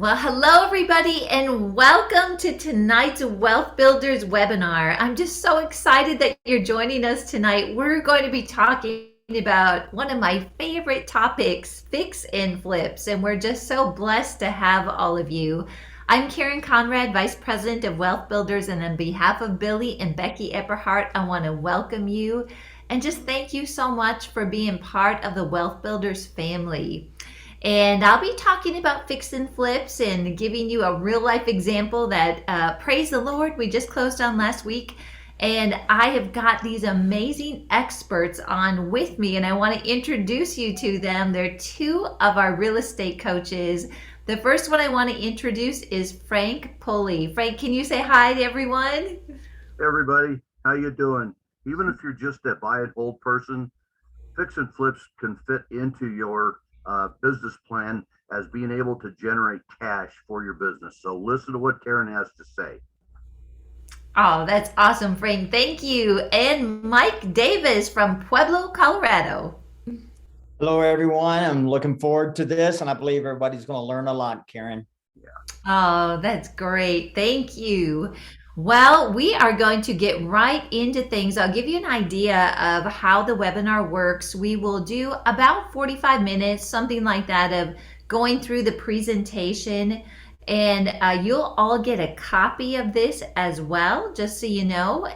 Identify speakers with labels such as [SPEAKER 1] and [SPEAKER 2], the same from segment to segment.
[SPEAKER 1] Well, hello everybody and welcome to tonight's Wealth Builders webinar. I'm just so excited that you're joining us tonight. We're going to be talking about one of my favorite topics, fix and flips, and we're just so blessed to have all of you. I'm Karen Conrad, Vice President of Wealth Builders, and on behalf of Billy and Becky Epperhart, I want to welcome you and just thank you so much for being part of the Wealth Builders family. And I'll be talking about fix and flips and giving you a real life example that, praise the Lord, we just closed on last week. And I have got these amazing experts on with me, and I want to introduce you to them. They're two of our real estate coaches. The first one I want to introduce is Frank Pulley. Frank, can you say hi to everyone?
[SPEAKER 2] Hey everybody, how you doing? Even if you're just a buy and hold person, fix and flips can fit into your business plan as being able to generate cash for your business. So listen to what Karen has to say.
[SPEAKER 1] Oh, that's awesome, Frank. Thank you. And Mike Davis from Pueblo, Colorado.
[SPEAKER 3] Hello, everyone. I'm looking forward to this, and I believe everybody's going to learn a lot, Karen.
[SPEAKER 1] Oh, that's great. Thank you. Well, we are going to get right into things. I'll give you an idea of how the webinar works. We will do about 45 minutes, something like that, of going through the presentation. And you'll all get a copy of this as well, just so you know,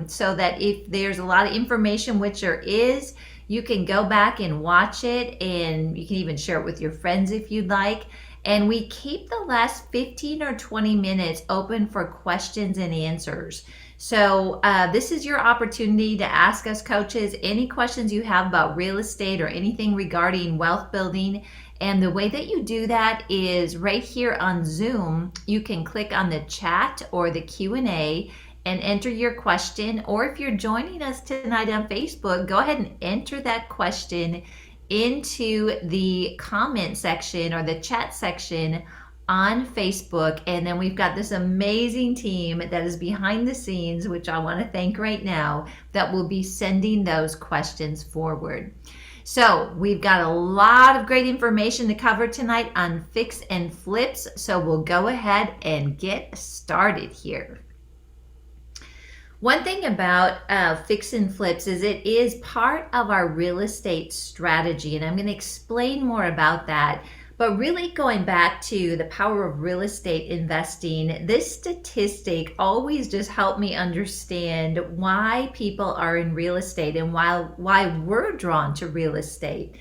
[SPEAKER 1] so that if there's a lot of information, which there is, you can go back and watch it, and you can even share it with your friends if you'd like. And we keep the last 15 or 20 minutes open for questions and answers. So this is your opportunity to ask us coaches any questions you have about real estate or anything regarding wealth building. And the way that you do that is right here on Zoom. You can click on the chat or the Q&A and enter your question. Or if you're joining us tonight on Facebook, go ahead and enter that question into the comment section or the chat section on Facebook. And then we've got this amazing team that is behind the scenes, which I want to thank right now, that will be sending those questions forward. So we've got a lot of great information to cover tonight on fix and flips. So we'll go ahead and get started here. One thing about fix and flips is it is part of our real estate strategy, and I'm going to explain more about that. But really going back to the power of real estate investing, this statistic always just helped me understand why people are in real estate and why we're drawn to real estate.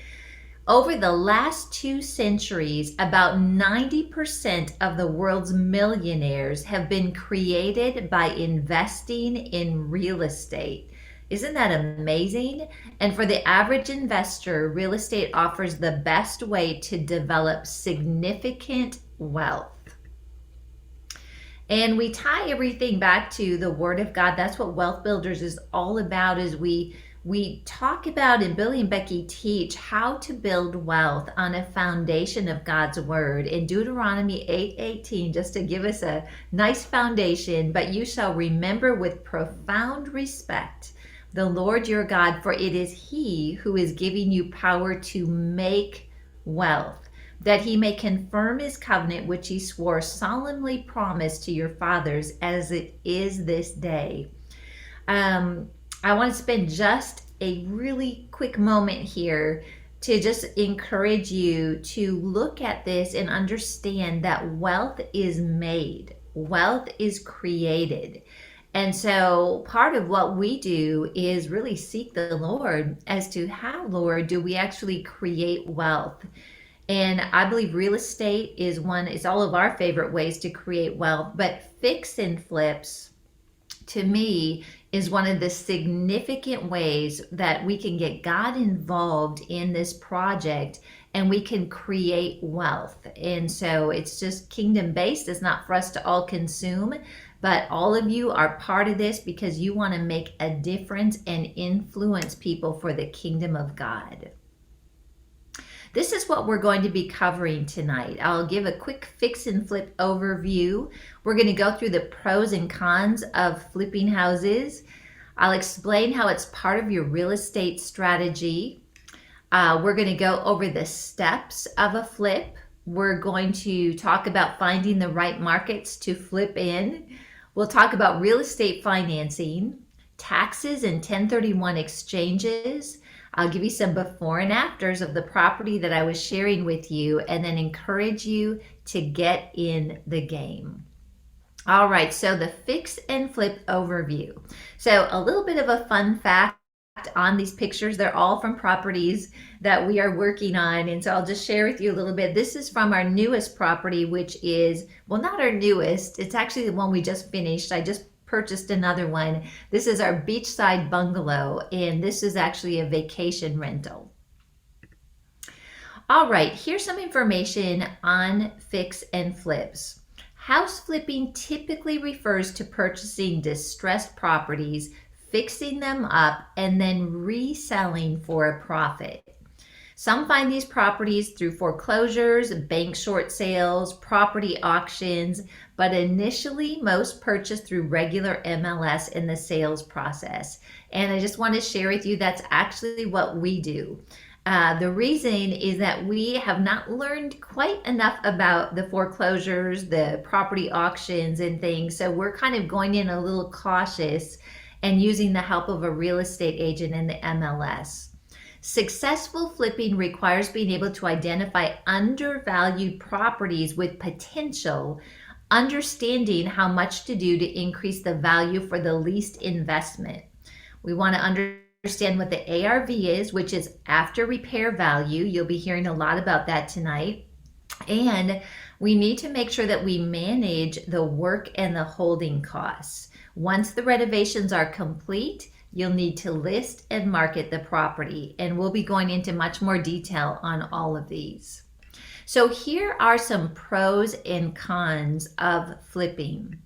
[SPEAKER 1] Over the last 2 centuries, about 90% of the world's millionaires have been created by investing in real estate. Isn't that amazing? And for the average investor, real estate offers the best way to develop significant wealth. And we tie everything back to the Word of God. That's what Wealth Builders is all about, is we talk about, and Billy and Becky teach how to build wealth on a foundation of God's word in Deuteronomy 8:18, just to give us a nice foundation. But you shall remember with profound respect the Lord your God, for it is he who is giving you power to make wealth, that he may confirm his covenant which he swore solemnly promised to your fathers, as it is this day. I want to spend just a really quick moment here to just encourage you to look at this and understand that wealth is made, wealth is created. And so part of what we do is really seek the Lord as to how, Lord, do we actually create wealth? And I believe real estate is it's all of our favorite ways to create wealth, but fix and flips, to me, is one of the significant ways that we can get God involved in this project and we can create wealth. And so it's just kingdom based. It's not for us to all consume, but all of you are part of this because you want to make a difference and influence people for the kingdom of God. This is what we're going to be covering tonight. I'll give a quick fix and flip overview. We're going to go through the pros and cons of flipping houses. I'll explain how it's part of your real estate strategy. We're going to go over the steps of a flip. We're going to talk about finding the right markets to flip in. We'll talk about real estate financing, taxes and 1031 exchanges. I'll give you some before and afters of the property that I was sharing with you, and then encourage you to get in the game. All right, so the fix and flip overview. So a little bit of a fun fact on these pictures. They're all from properties that we are working on. And so I'll just share with you a little bit. This is from our newest property, which is, well, not our newest. It's actually the one we just finished. I just purchased another one. This is our beachside bungalow, and this is actually a vacation rental. All right, here's some information on fix and flips. House flipping typically refers to purchasing distressed properties, fixing them up, and then reselling for a profit. Some find these properties through foreclosures, bank short sales, property auctions, but initially most purchase through regular MLS in the sales process. And I just want to share with you that's actually what we do. The reason is that we have not learned quite enough about the foreclosures, the property auctions and things. So we're kind of going in a little cautious and using the help of a real estate agent in the MLS. Successful flipping requires being able to identify undervalued properties with potential, understanding how much to do to increase the value for the least investment. We want to understand what the ARV is, which is after repair value. You'll be hearing a lot about that tonight. And we need to make sure that we manage the work and the holding costs. Once the renovations are complete, you'll need to list and market the property. And we'll be going into much more detail on all of these. So here are some pros and cons of flipping.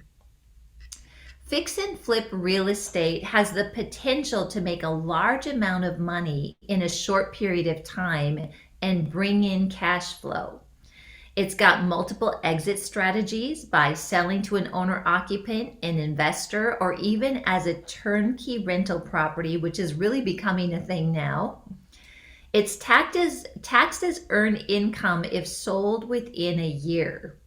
[SPEAKER 1] Fix and flip real estate has the potential to make a large amount of money in a short period of time and bring in cash flow. It's got multiple exit strategies by selling to an owner-occupant, an investor, or even as a turnkey rental property, which is really becoming a thing now. It's taxed as earned income if sold within a year.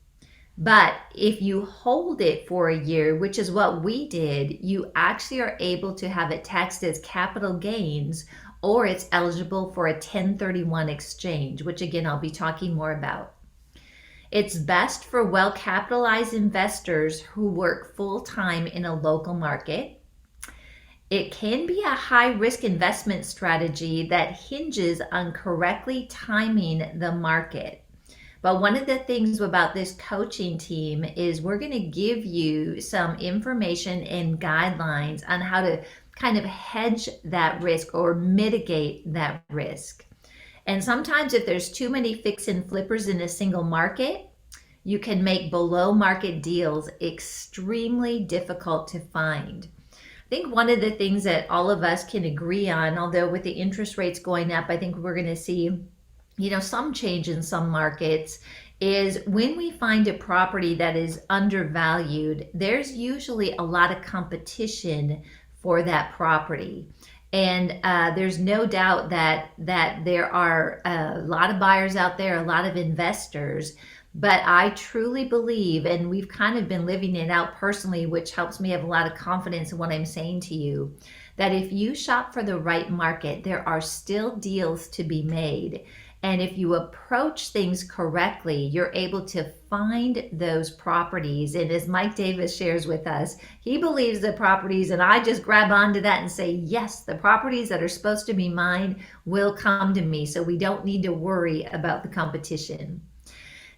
[SPEAKER 1] But if you hold it for a year, which is what we did, you actually are able to have it taxed as capital gains, or it's eligible for a 1031 exchange, which again, I'll be talking more about. It's best for well-capitalized investors who work full-time in a local market. It can be a high-risk investment strategy that hinges on correctly timing the market. But one of the things about this coaching team is we're going to give you some information and guidelines on how to kind of hedge that risk or mitigate that risk. And sometimes if there's too many fix and flippers in a single market, you can make below market deals extremely difficult to find. I think one of the things that all of us can agree on, although with the interest rates going up, I think we're going to see, some change in some markets, is when we find a property that is undervalued, there's usually a lot of competition for that property. And there's no doubt that there are a lot of buyers out there, a lot of investors. But I truly believe, and we've kind of been living it out personally, which helps me have a lot of confidence in what I'm saying to you, that if you shop for the right market, there are still deals to be made. And if you approach things correctly, you're able to find those properties. And as Mike Davis shares with us, he believes the properties, and I just grab onto that and say, yes, the properties that are supposed to be mine will come to me. So we don't need to worry about the competition.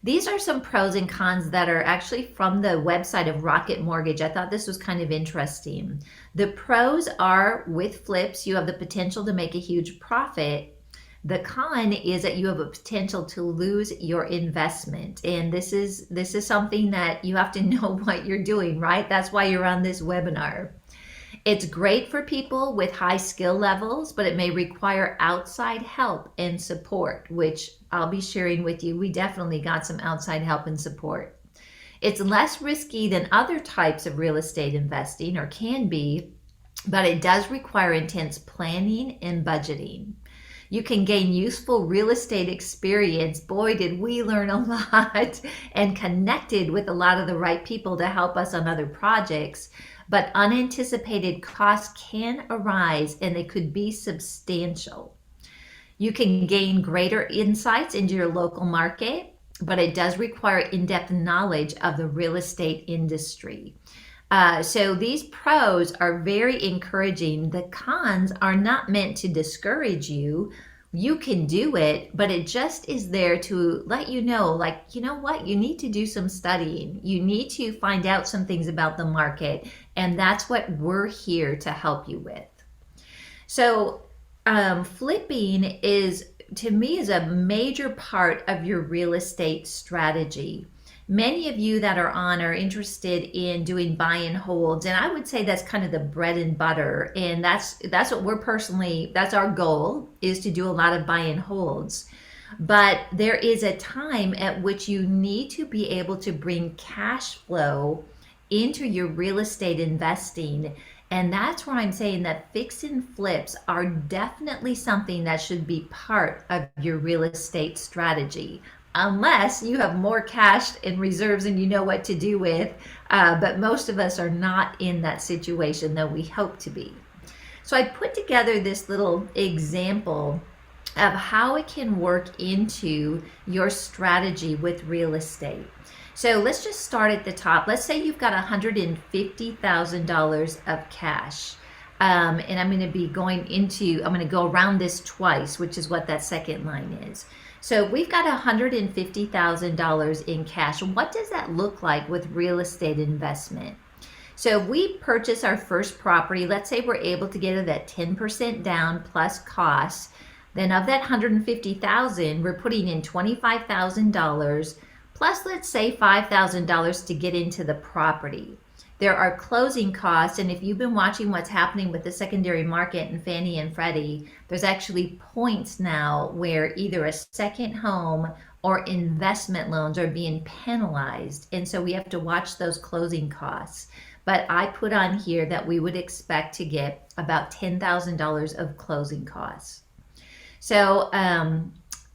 [SPEAKER 1] These are some pros and cons that are actually from the website of Rocket Mortgage. I thought this was kind of interesting. The pros are with flips, you have the potential to make a huge profit. The con is that you have a potential to lose your investment. And this is something that you have to know what you're doing, right? That's why you're on this webinar. It's great for people with high skill levels, but it may require outside help and support, which I'll be sharing with you. We definitely got some outside help and support. It's less risky than other types of real estate investing, or can be, but it does require intense planning and budgeting. You can gain useful real estate experience. Boy, did we learn a lot and connected with a lot of the right people to help us on other projects. But unanticipated costs can arise and they could be substantial. You can gain greater insights into your local market, but it does require in-depth knowledge of the real estate industry. So these pros are very encouraging. The cons are not meant to discourage you. You can do it, but it just is there to let you know, like, you know what, you need to do some studying. You need to find out some things about the market, and that's what we're here to help you with. So flipping is, to me, is a major part of your real estate strategy. Many of you that are on are interested in doing buy and holds, and I would say that's kind of the bread and butter, and that's what we're personally, that's our goal, is to do a lot of buy and holds. But there is a time at which you need to be able to bring cash flow into your real estate investing. And that's where I'm saying that fix and flips are definitely something that should be part of your real estate strategy, unless you have more cash in reserves and you know what to do with. But most of us are not in that situation, though we hope to be. So I put together this little example of how it can work into your strategy with real estate. So let's just start at the top. Let's say you've got $150,000 of cash. And I'm going to go around this twice, which is what that second line is. So we've got $150,000 in cash. What does that look like with real estate investment? So if we purchase our first property, let's say we're able to get it at 10% down plus costs. Then of that $150,000, we're putting in $25,000 plus, let's say, $5,000 to get into the property. There are closing costs, and if you've been watching what's happening with the secondary market and Fannie and Freddie, there's actually points now where either a second home or investment loans are being penalized, and so we have to watch those closing costs. But I put on here that we would expect to get about $10,000 of closing costs. So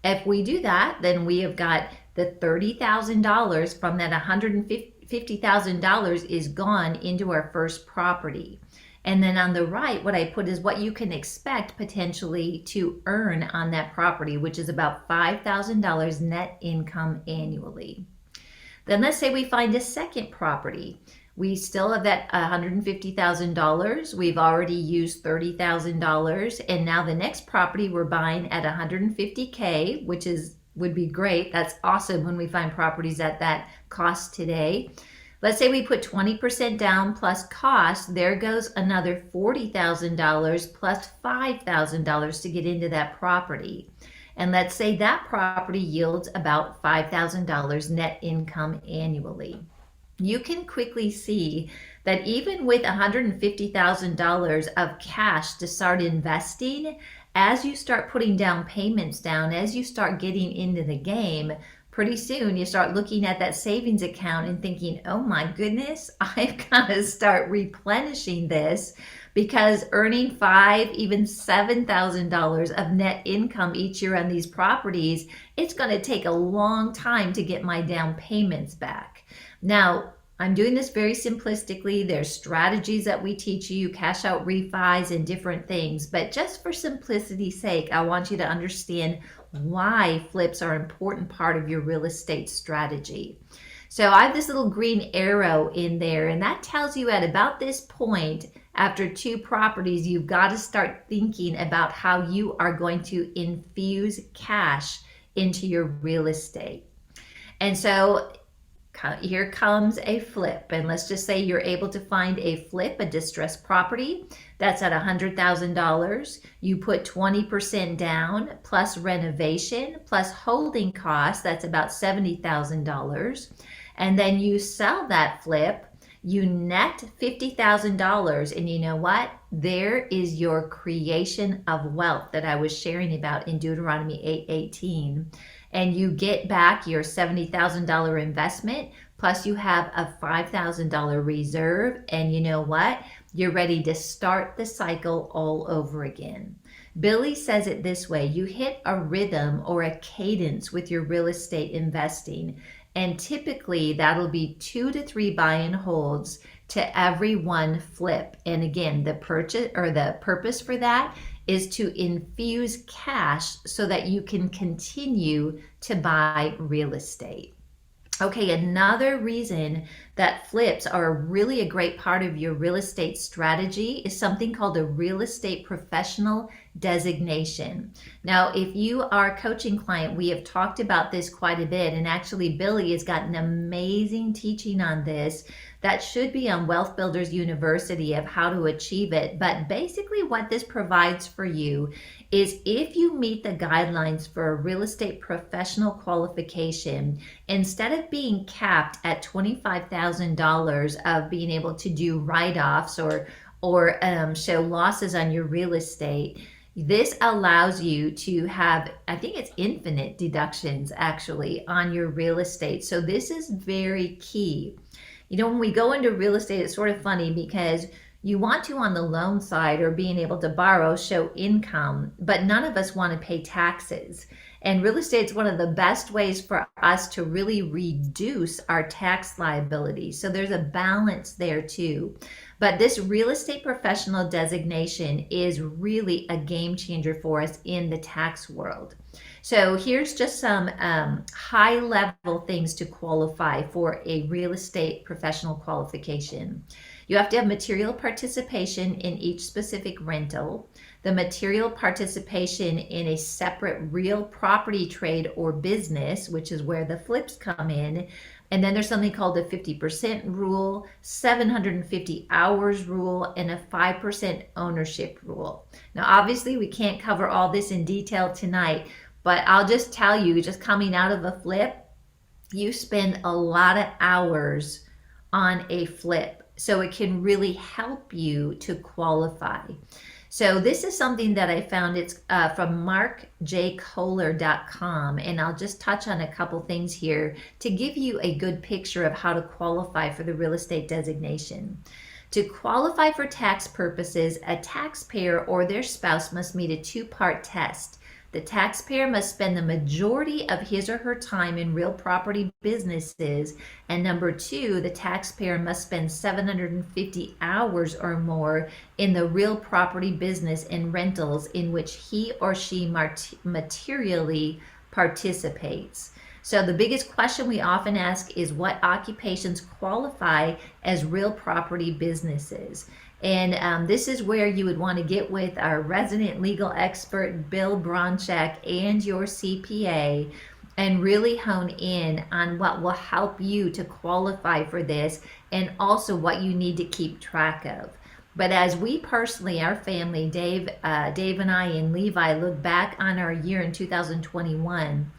[SPEAKER 1] if we do that, then we have got the $30,000 from that $150,000 is gone into our first property. And then on the right, what I put is what you can expect potentially to earn on that property, which is about $5,000 net income annually. Then let's say we find a second property. We still have that $150,000. We've already used $30,000. And now the next property we're buying at $150K, which would be great. That's awesome when we find properties at that cost today. Let's say we put 20% down plus cost. There goes another $40,000 plus $5,000 to get into that property. And let's say that property yields about $5,000 net income annually. You can quickly see that even with $150,000 of cash to start investing, as you start putting down payments down, as you start getting into the game, pretty soon you start looking at that savings account and thinking, oh my goodness, I've got to start replenishing this, because earning $5,000, even $7,000 of net income each year on these properties, it's going to take a long time to get my down payments back. Now, I'm doing this very simplistically. There's strategies that we teach you, cash out refis and different things. But just for simplicity's sake, I want you to understand why flips are an important part of your real estate strategy. So I have this little green arrow in there, and that tells you at about this point, after 2 properties, you've got to start thinking about how you are going to infuse cash into your real estate. And so here comes a flip, and let's just say you're able to find a flip, a distressed property that's at $100,000. You put 20% down plus renovation plus holding costs, that's about $70,000. And then you sell that flip, you net $50,000, and you know what? There is your creation of wealth that I was sharing about in Deuteronomy 8:18. And you get back your $70,000 investment, plus you have a $5,000 reserve, and you know what? You're ready to start the cycle all over again. Billy says it this way: you hit a rhythm or a cadence with your real estate investing, and typically that'll be 2 to 3 buy and holds to every one flip. And again, the purpose for that is to infuse cash so that you can continue to buy real estate. Okay, another reason that flips are really a great part of your real estate strategy is something called a real estate professional designation. Now, if you are a coaching client, we have talked about this quite a bit, and actually Billy has got an amazing teaching on this that should be on Wealth Builders University of how to achieve it. But basically what this provides for you is if you meet the guidelines for a real estate professional qualification, instead of being capped at $25,000 of being able to do write-offs or show losses on your real estate, this allows you to have, I think it's infinite deductions actually on your real estate. So this is very key. You know, when we go into real estate, it's sort of funny because you want to, on the loan side or being able to borrow, show income, but none of us want to pay taxes. And real estate is one of the best ways for us to really reduce our tax liability. So there's a balance there too. But this real estate professional designation is really a game changer for us in the tax world. So here's just some high level things to qualify for a real estate professional qualification. You have to have material participation in each specific rental, the material participation in a separate real property trade or business, which is where the flips come in. And then there's something called the 50% rule, 750 hours rule, and a 5% ownership rule. Now, obviously, we can't cover all this in detail tonight, but I'll just tell you, just coming out of a flip, you spend a lot of hours on a flip. So it can really help you to qualify. So this is something that I found. It's from markjkohler.com, and I'll just touch on a couple things here to give you a good picture of how to qualify for the real estate designation. To qualify for tax purposes, a taxpayer or their spouse must meet a two-part test. The taxpayer must spend the majority of his or her time in real property businesses. And number two, the taxpayer must spend 750 hours or more in the real property business and rentals in which he or she materially participates. So the biggest question we often ask is what occupations qualify as real property businesses? And this is where you would want to get with our resident legal expert, Bill Bronchek, and your CPA and really hone in on what will help you to qualify for this and also what you need to keep track of. But as we personally, our family, Dave and I and Levi, look back on our year in 2021,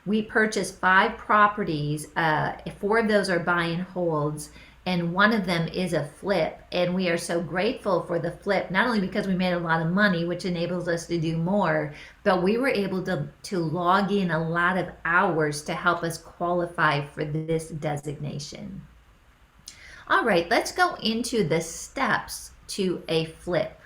[SPEAKER 1] we purchased 5 properties. 4 of those are buy and holds, and one of them is a flip. And we are so grateful for the flip, not only because we made a lot of money, which enables us to do more, but we were able to log in a lot of hours to help us qualify for this designation. All right, let's go into the steps to a flip.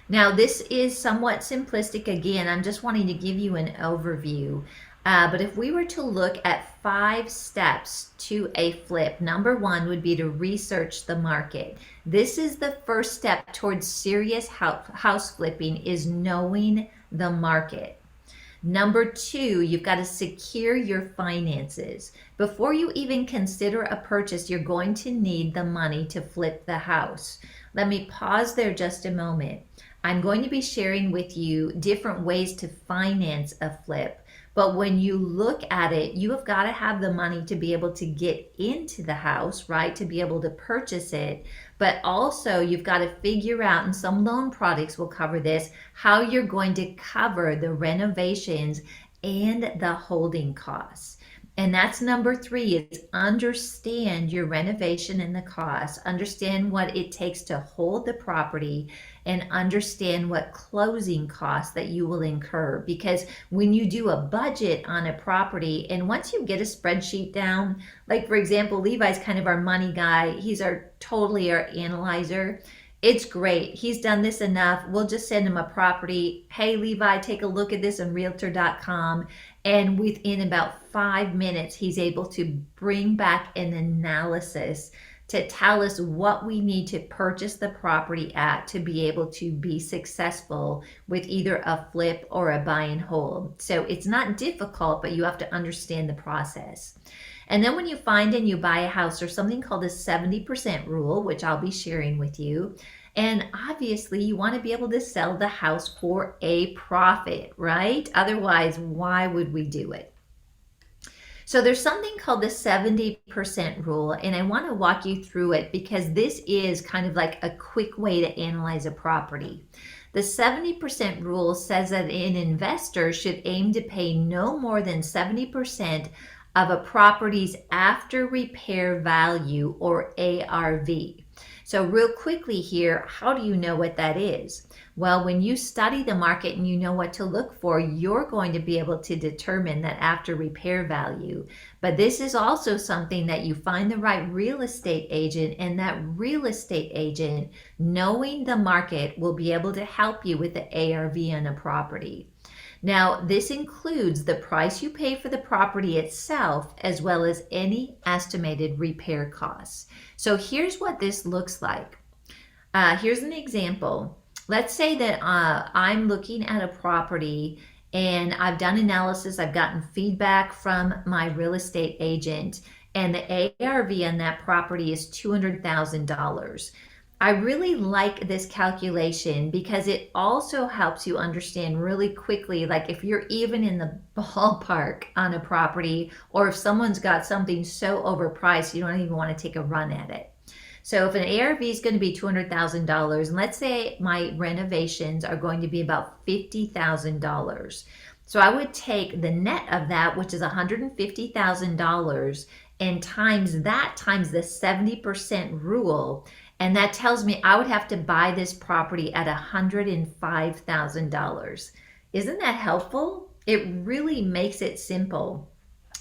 [SPEAKER 1] Now, this is somewhat simplistic. Again, I'm just wanting to give you an overview. But if we were to look at 5 steps to a flip, number 1 would be to research the market. This is the first step towards serious house flipping, is knowing the market. Number 2, you've got to secure your finances. Before you even consider a purchase, you're going to need the money to flip the house. Let me pause there just a moment. I'm going to be sharing with you different ways to finance a flip. But when you look at it, you have got to have the money to be able to get into the house, right? To be able to purchase it. But also you've got to figure out, and some loan products will cover this, how you're going to cover the renovations and the holding costs. And that's number 3, is understand your renovation and the cost, understand what it takes to hold the property, and understand what closing costs that you will incur. Because when you do a budget on a property, and once you get a spreadsheet down, like for example, Levi's kind of our money guy, he's totally our analyzer. It's great. He's done this enough. We'll just send him a property. Hey, Levi, take a look at this on realtor.com. And within about 5 minutes, he's able to bring back an analysis to tell us what we need to purchase the property at to be able to be successful with either a flip or a buy and hold. So it's not difficult, but you have to understand the process. And then when you find and you buy a house, there's something called the 70% rule, which I'll be sharing with you. And obviously, you want to be able to sell the house for a profit, right? Otherwise, why would we do it? So there's something called the 70% rule, and I want to walk you through it because this is kind of like a quick way to analyze a property. The 70% rule says that an investor should aim to pay no more than 70% of a property's after repair value, or ARV. So real quickly here, how do you know what that is? Well, when you study the market and you know what to look for, you're going to be able to determine that after repair value. But this is also something that you find the right real estate agent, and that real estate agent, knowing the market, will be able to help you with the ARV on a property. Now, this includes the price you pay for the property itself, as well as any estimated repair costs. So here's what this looks like. Here's an example. Let's say that I'm looking at a property and I've done analysis, I've gotten feedback from my real estate agent, and the ARV on that property is $200,000. I really like this calculation because it also helps you understand really quickly, like if you're even in the ballpark on a property, or if someone's got something so overpriced, you don't even want to take a run at it. So if an ARV is going to be $200,000, and let's say my renovations are going to be about $50,000. So I would take the net of that, which is $150,000, and times that times the 70% rule. And that tells me I would have to buy this property at $105,000. Isn't that helpful? It really makes it simple.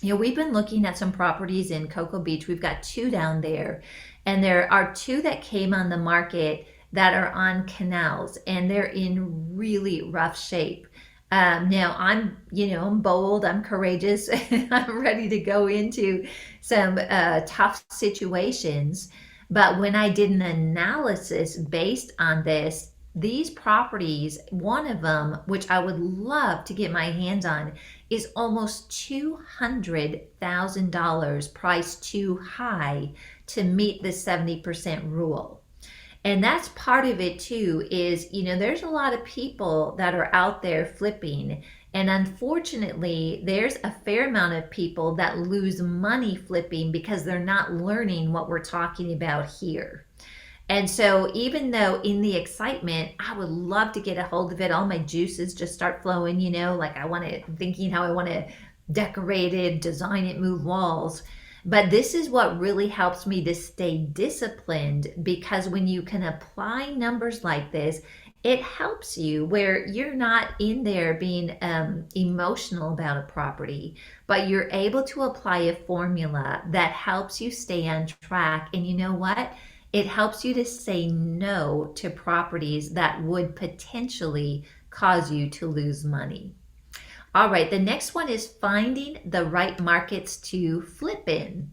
[SPEAKER 1] You know, we've been looking at some properties in Cocoa Beach. We've got 2 down there. And there are 2 that came on the market that are on canals, and they're in really rough shape. Now I'm bold, I'm courageous, I'm ready to go into some tough situations. But when I did an analysis based on this, these properties, one of them, which I would love to get my hands on, is almost $200,000, priced too high to meet the 70% rule. And that's part of it too, is, there's a lot of people that are out there flipping. And unfortunately, there's a fair amount of people that lose money flipping because they're not learning what we're talking about here. And so even though in the excitement, I would love to get a hold of it, all my juices just start flowing, like thinking how I want to decorate it, design it, move walls. But this is what really helps me to stay disciplined, because when you can apply numbers like this, it helps you where you're not in there being emotional about a property, but you're able to apply a formula that helps you stay on track. And you know what? It helps you to say no to properties that would potentially cause you to lose money. All right, the next one is finding the right markets to flip in.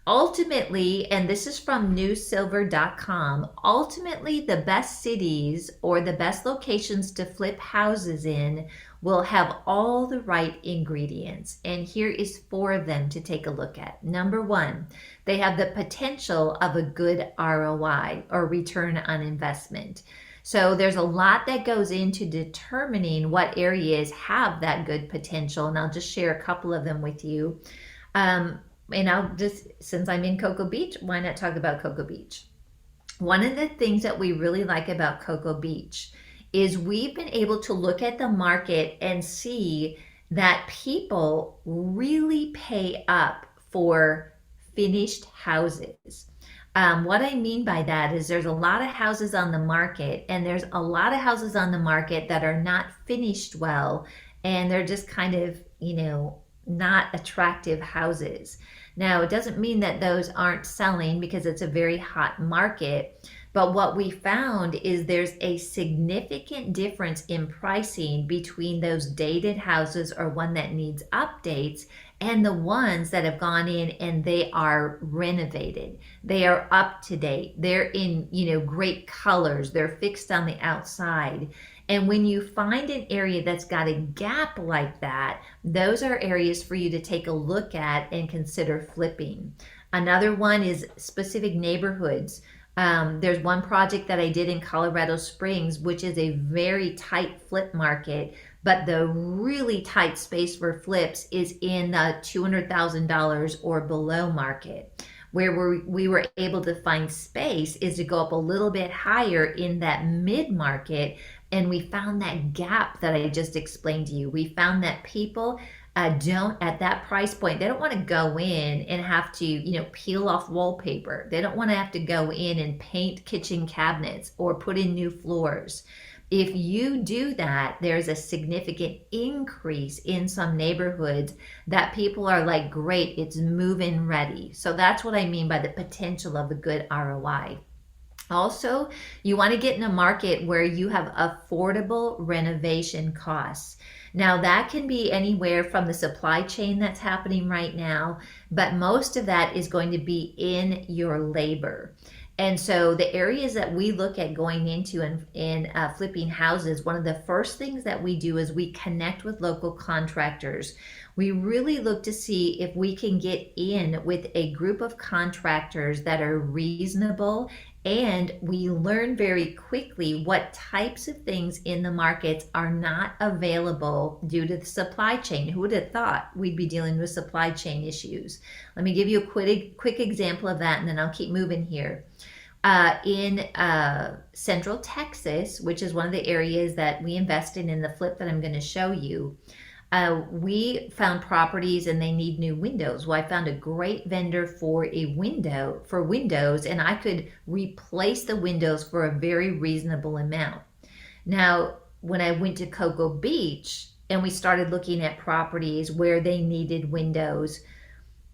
[SPEAKER 1] Ultimately, and this is from newsilver.com, ultimately the best cities or the best locations to flip houses in will have all the right ingredients. And here is 4 of them to take a look at. Number 1, they have the potential of a good ROI, or return on investment. So there's a lot that goes into determining what areas have that good potential. And I'll just share a couple of them with you. And I'll just, since I'm in Cocoa Beach, why not talk about Cocoa Beach? One of the things that we really like about Cocoa Beach is we've been able to look at the market and see that people really pay up for finished houses. What I mean by that is there's a lot of houses on the market, and there's a lot of houses on the market that are not finished well, and they're just kind of, not attractive houses. Now, it doesn't mean that those aren't selling, because it's a very hot market, But what we found is there's a significant difference in pricing between those dated houses or one that needs updates and the ones that have gone in and they are renovated. They are up to date. They're in, great colors. They're fixed on the outside. And when you find an area that's got a gap like that, those are areas for you to take a look at and consider flipping. Another one is specific neighborhoods. There's one project that I did in Colorado Springs, which is a very tight flip market, but the really tight space for flips is in the $200,000 or below market. Where we were able to find space is to go up a little bit higher in that mid market. And we found that gap that I just explained to you. We found that people don't, at that price point, they don't want to go in and have to, peel off wallpaper. They don't want to have to go in and paint kitchen cabinets or put in new floors. If you do that, there's a significant increase in some neighborhoods that people are like, great, it's move-in ready. So that's what I mean by the potential of a good ROI. Also, you want to get in a market where you have affordable renovation costs. Now, that can be anywhere from the supply chain that's happening right now, but most of that is going to be in your labor. And so the areas that we look at going into in flipping houses, one of the first things that we do is we connect with local contractors. We really look to see if we can get in with a group of contractors that are reasonable, and we learn very quickly what types of things in the markets are not available due to the supply chain. Who would have thought we'd be dealing with supply chain issues? Let me give you a quick example of that, and then I'll keep moving here. In Central Texas, which is one of the areas that we invested in the flip that I'm going to show you, we found properties and they need new windows. Well, I found a great vendor for windows, and I could replace the windows for a very reasonable amount. Now, when I went to Cocoa Beach and we started looking at properties where they needed windows,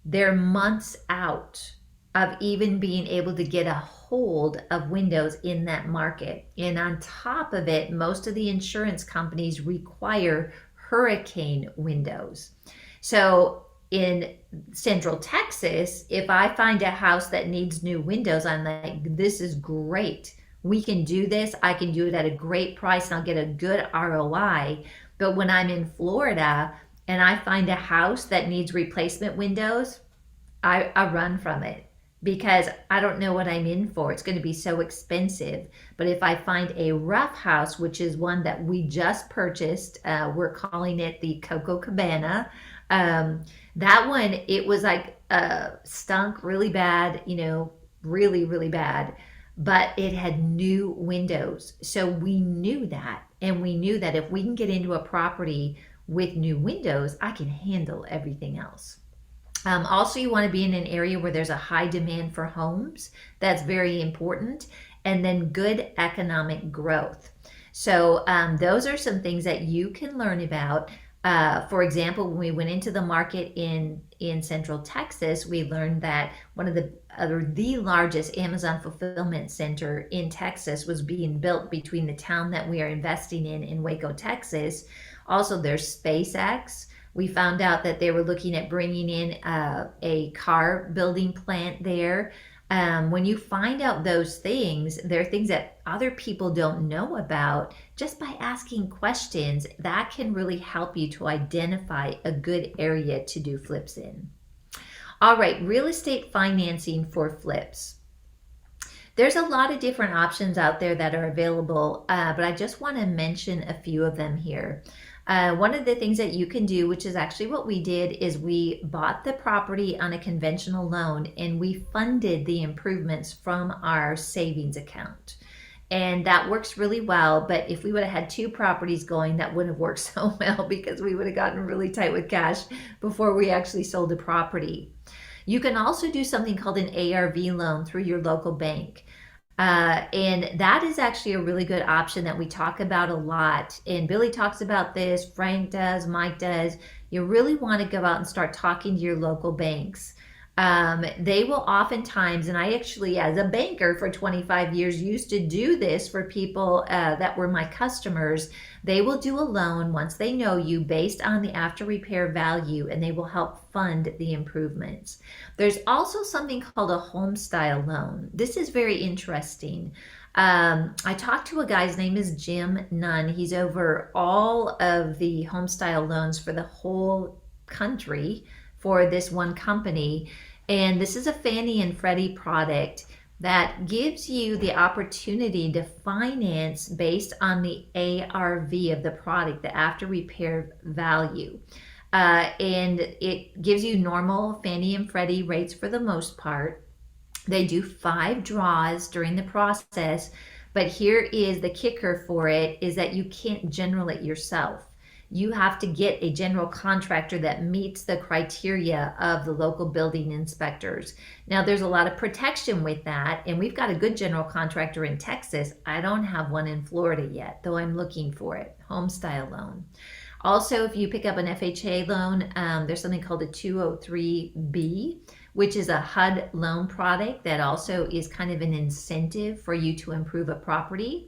[SPEAKER 1] they're months out of even being able to get a hold of windows in that market. And on top of it, most of the insurance companies require hurricane windows. So in Central Texas, if I find a house that needs new windows, I'm like, this is great. We can do this. I can do it at a great price and I'll get a good ROI. But when I'm in Florida and I find a house that needs replacement windows, I run from it, because I don't know what I'm in for. It's going to be so expensive. But if I find a rough house, which is one that we just purchased, we're calling it the Coco Cabana. That one, it was like stunk really bad, really, really bad. But it had new windows. So we knew that. And we knew that if we can get into a property with new windows, I can handle everything else. Also, you want to be in an area where there's a high demand for homes. That's very important. And then good economic growth. So those are some things that you can learn about. For example, when we went into the market in Central Texas, we learned that one of the largest Amazon fulfillment center in Texas was being built between the town that we are investing in Waco, Texas. Also, there's SpaceX. We found out that they were looking at bringing in a car building plant there. When you find out those things, there are things that other people don't know about. Just by asking questions, that can really help you to identify a good area to do flips in. All right, real estate financing for flips. There's a lot of different options out there that are available, but I just want to mention a few of them here. One of the things that you can do, which is actually what we did, is we bought the property on a conventional loan and we funded the improvements from our savings account. And that works really well, but if we would have had two properties going, that wouldn't have worked so well, because we would have gotten really tight with cash before we actually sold the property. You can also do something called an ARV loan through your local bank. And that is actually a really good option that we talk about a lot. And Billy talks about this, Frank does, Mike does. You really want to go out and start talking to your local banks. They will oftentimes, and I actually, as a banker for 25 years, used to do this for people that were my customers. They will do a loan once they know you based on the after repair value, and they will help fund the improvements. There's also something called a home style loan. This is very interesting. I talked to a guy's name is Jim Nunn. He's over all of the home style loans for the whole country for this one company. And this is a Fannie and Freddie product that gives you the opportunity to finance based on the ARV of the product, the after repair value. And it gives you normal Fannie and Freddie rates for the most part. They do 5 draws during the process, but here is the kicker for it is that you can't general it yourself. You have to get a general contractor that meets the criteria of the local building inspectors. Now, there's a lot of protection with that, and we've got a good general contractor in Texas. I don't have one in Florida yet, though I'm looking for it. Home style loan. Also, if you pick up an FHA loan, there's something called a 203B, which is a HUD loan product that also is kind of an incentive for you to improve a property.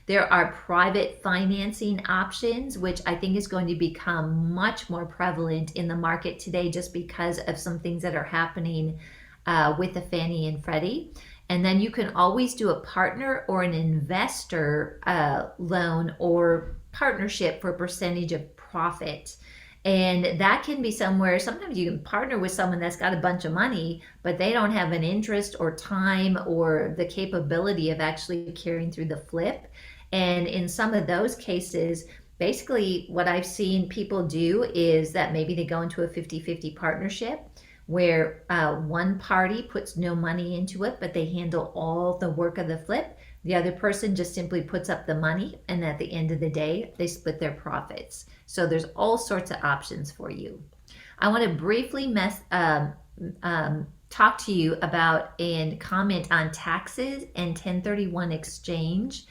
[SPEAKER 1] There are private financing options, which I think is going to become much more prevalent in the market today just because of some things that are happening with the Fannie and Freddie. And then you can always do a partner or an investor loan or partnership for a percentage of profit. And that can be somewhere, sometimes you can partner with someone that's got a bunch of money, but they don't have an interest or time or the capability of actually carrying through the flip. And in some of those cases, basically what I've seen people do is that maybe they go into a 50-50 partnership where one party puts no money into it, but they handle all the work of the flip. The other person just simply puts up the money, and at the end of the day, they split their profits. So there's all sorts of options for you. I want to briefly talk to you about and comment on taxes and 1031 exchange.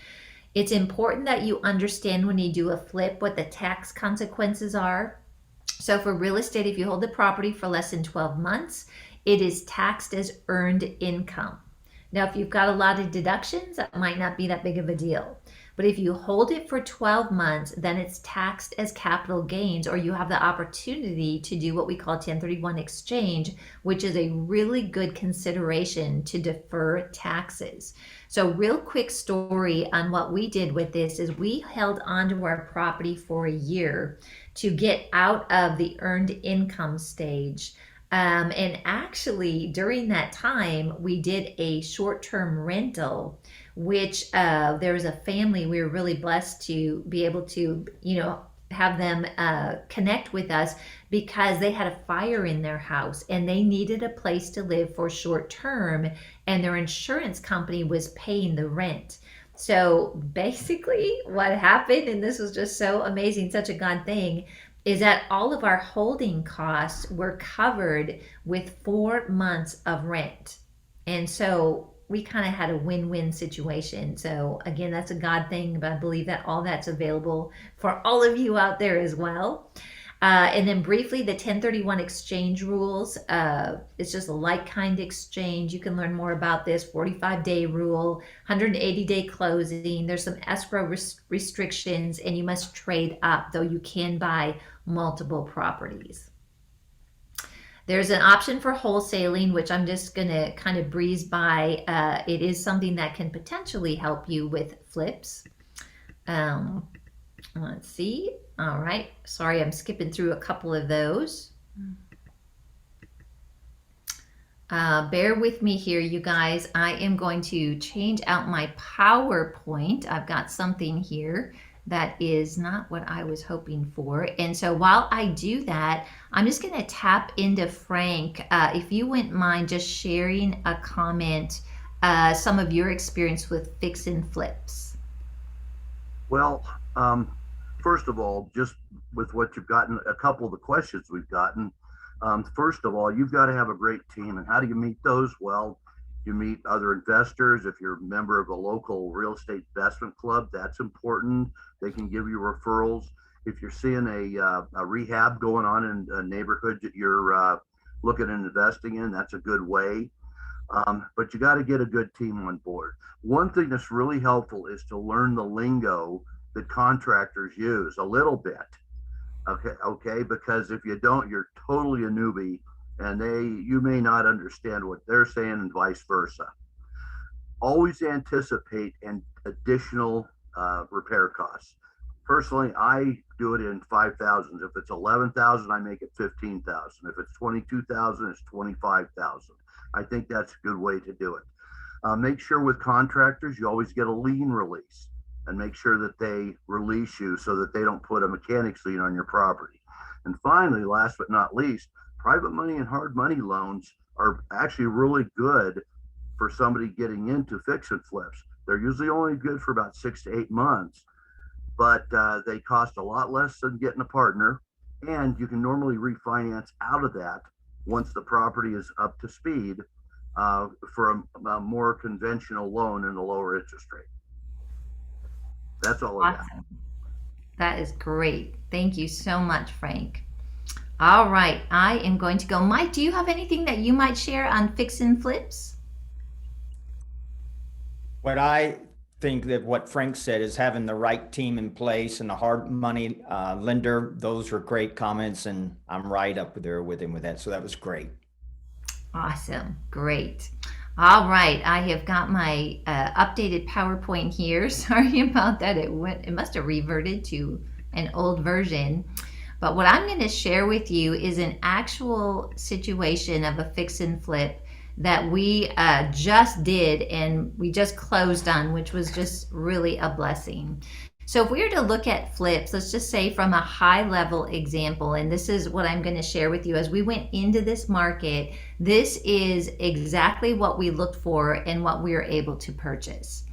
[SPEAKER 1] It's important that you understand when you do a flip what the tax consequences are. So for real estate, if you hold the property for less than 12 months, it is taxed as earned income. Now, if you've got a lot of deductions, that might not be that big of a deal. But if you hold it for 12 months, then it's taxed as capital gains, or you have the opportunity to do what we call 1031 exchange, which is a really good consideration to defer taxes. So real quick story on what we did with this is we held onto our property for a year to get out of the earned income stage. And actually, during that time, we did a short-term rental, which there was a family we were really blessed to be able to, have them connect with us because they had a fire in their house and they needed a place to live for short term, and their insurance company was paying the rent. So basically, what happened, and this was just so amazing, such a God thing, is that all of our holding costs were covered with 4 months of rent. And so we kind of had a win-win situation. So again, that's a God thing, but I believe that all that's available for all of you out there as well. And then briefly, the 1031 exchange rules. It's just a like-kind exchange. You can learn more about this. 45-day rule, 180-day closing. There's some escrow restrictions, and you must trade up, though you can buy multiple properties. There's an option for wholesaling, which I'm just going to kind of breeze by. It is something that can potentially help you with flips. Let's see. All right. Sorry, I'm skipping through a couple of those. Bear with me here, you guys. I am going to change out my PowerPoint. I've got something here that is not what I was hoping for. And so while I do that, I'm just going to tap into Frank. If you wouldn't mind just sharing a comment, some of your experience with fix and flips.
[SPEAKER 2] Well, first of all, just with what you've gotten, a couple of the questions we've gotten. First of all, you've got to have a great team. And how do you meet those? Well, you meet other investors. If you're a member of a local real estate investment club, that's important. They can give you referrals. If you're seeing a rehab going on in a neighborhood that you're look at investing in. That's a good way. But you got to get a good team on board. One thing that's really helpful is to learn the lingo that contractors use a little bit. Okay, because if you don't, you're totally a newbie, and you may not understand what they're saying, and vice versa. Always anticipate an additional repair costs. Personally, I do it in 5,000. If it's 11,000, I make it 15,000. If it's 22,000, it's 25,000. I think that's a good way to do it. Make sure with contractors, you always get a lien release, and make sure that they release you so that they don't put a mechanic's lien on your property. And finally, last but not least, private money and hard money loans are actually really good for somebody getting into fix and flips. They're usually only good for about 6 to 8 months, but they cost a lot less than getting a partner, and you can normally refinance out of that once the property is up to speed for a more conventional loan and a lower interest rate. That's all I got.
[SPEAKER 1] Awesome. That is great. Thank you so much, Frank. All right, I am going to go. Mike, do you have anything that you might share on fix and flips?
[SPEAKER 3] What I think that what Frank said is having the right team in place and the hard money lender. Those were great comments, and I'm right up there with him with that. So that was great.
[SPEAKER 1] Awesome. Great. All right. I have got my updated PowerPoint here. Sorry about that. It must have reverted to an old version. But what I'm going to share with you is an actual situation of a fix and flip that we just did and we just closed on, which was just really a blessing. So if we were to look at flips, let's just say from a high level example, and this is what I'm going to share with you as we went into this market, this is exactly what we looked for and what we were able to purchase.